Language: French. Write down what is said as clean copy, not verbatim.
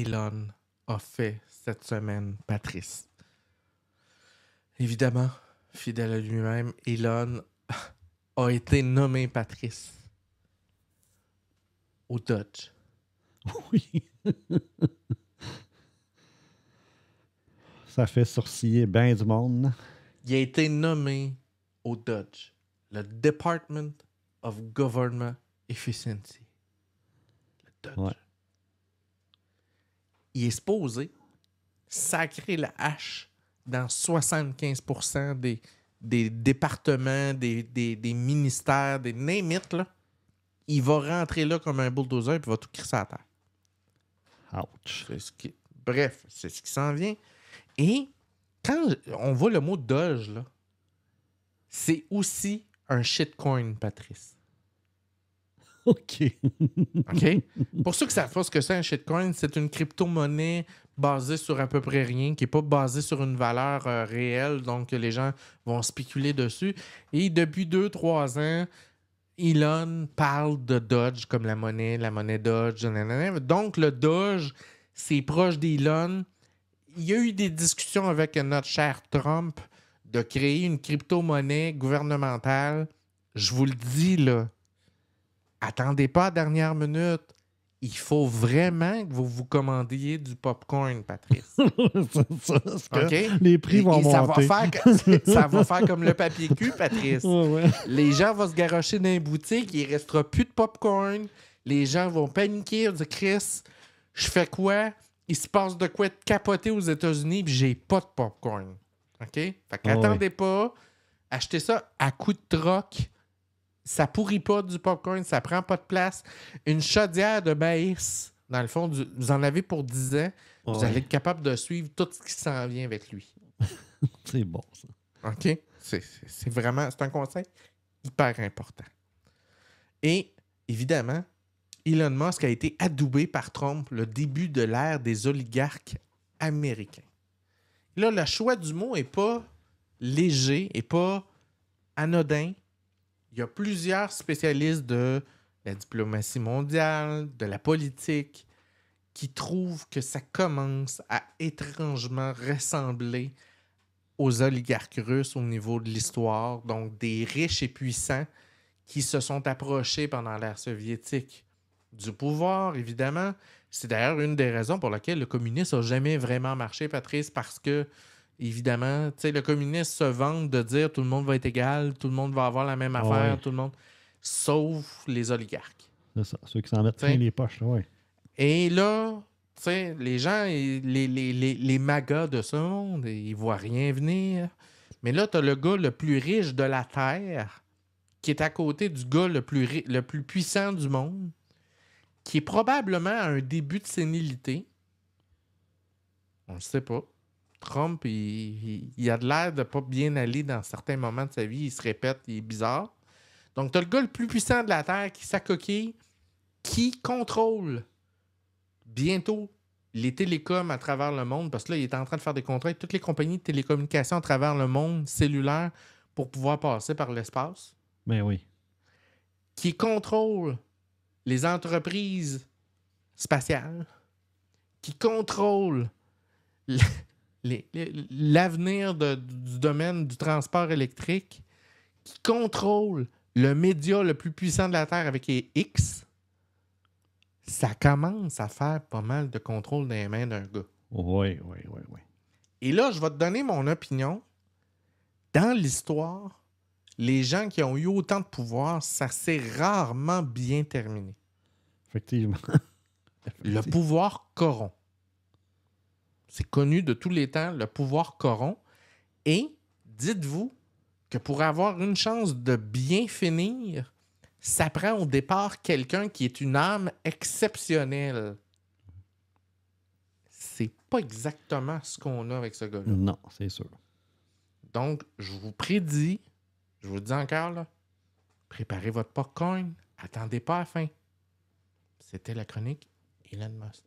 Elon a fait cette semaine, Patrice? Évidemment, fidèle à lui-même, Elon a été nommé, Patrice, au Dodge. Oui. Ça fait sourciller bien du monde. Il a été nommé au Dodge, le Department of Government Efficiency. Le Dodge. Ouais. Il est supposé sacrer la hache dans 75% des départements, des ministères, des name it, là. Il va rentrer là comme un bulldozer et il va tout crisser à terre. Ouch. Bref, c'est ce qui s'en vient. Et quand on voit le mot Doge, là, c'est aussi un shitcoin, Patrice. OK. OK? Pour ceux qui savent pas ce que c'est un shitcoin, c'est une crypto-monnaie basée sur à peu près rien, qui n'est pas basée sur une valeur réelle, donc les gens vont spéculer dessus. Et depuis 2-3 ans, Elon parle de Doge comme la monnaie Doge. Nanana. Donc, le Doge, c'est proche d'Elon. Il y a eu des discussions avec notre cher Trump de créer une crypto-monnaie gouvernementale. Je vous le dis, là, attendez pas à la dernière minute. Il faut vraiment que vous vous commandiez du popcorn, Patrice. C'est ça, parce que OK? les prix vont monter. Ça va faire comme le papier cul, Patrice. Ouais. Les gens vont se garrocher dans les boutiques, il ne restera plus de popcorn. Les gens vont paniquer, ils vont dire Chris, je fais quoi? Il se passe de quoi être capoté aux États-Unis, puis j'ai pas de popcorn. OK? Fait qu'attendez pas, achetez ça à coup de troc. Ça pourrit pas du popcorn, ça prend pas de place. Une chaudière de maïs, dans le fond, vous en avez pour 10 ans. Vous allez être capable de suivre tout ce qui s'en vient avec lui. C'est bon, ça. OK? C'est vraiment... C'est un conseil hyper important. Et, évidemment, Elon Musk a été adoubé par Trump le début de l'ère des oligarques américains. Là, le choix du mot n'est pas léger, n'est pas anodin. Il y a plusieurs spécialistes de la diplomatie mondiale, de la politique, qui trouvent que ça commence à étrangement ressembler aux oligarques russes au niveau de l'histoire, donc des riches et puissants qui se sont approchés pendant l'ère soviétique du pouvoir, évidemment. C'est d'ailleurs une des raisons pour lesquelles le communisme n'a jamais vraiment marché, Patrice, parce que évidemment, tu sais, le communiste se vante de dire tout le monde va être égal, tout le monde va avoir la même affaire, tout le monde, sauf les oligarques. C'est ça, ceux qui s'en mettent plein les poches, oui. Et là, tu sais, les gens, les magas de ce monde, ils voient rien venir. Mais là, tu as le gars le plus riche de la Terre qui est à côté du gars le plus puissant du monde, qui est probablement à un début de sénilité. On ne sait pas. Trump, il a de l'air de pas bien aller dans certains moments de sa vie. Il se répète, il est bizarre. Donc, tu as le gars le plus puissant de la Terre qui s'accoquille, qui contrôle bientôt les télécoms à travers le monde, parce que là, il est en train de faire des contrats avec toutes les compagnies de télécommunications à travers le monde cellulaire pour pouvoir passer par l'espace. Ben oui. Qui contrôle les entreprises spatiales, qui contrôle l'avenir du domaine du transport électrique, qui contrôle le média le plus puissant de la Terre avec les X, ça commence à faire pas mal de contrôle dans les mains d'un gars. Oui. Et là, je vais te donner mon opinion. Dans l'histoire, les gens qui ont eu autant de pouvoir, ça s'est rarement bien terminé. Effectivement. Le pouvoir corrompt. C'est connu de tous les temps, le pouvoir corrompt. Et dites-vous que pour avoir une chance de bien finir, ça prend au départ quelqu'un qui est une âme exceptionnelle. C'est pas exactement ce qu'on a avec ce gars-là. Non, c'est sûr. Donc, je vous prédis, je vous le dis encore, là, préparez votre popcorn, attendez pas à la fin. C'était la chronique Elon Musk.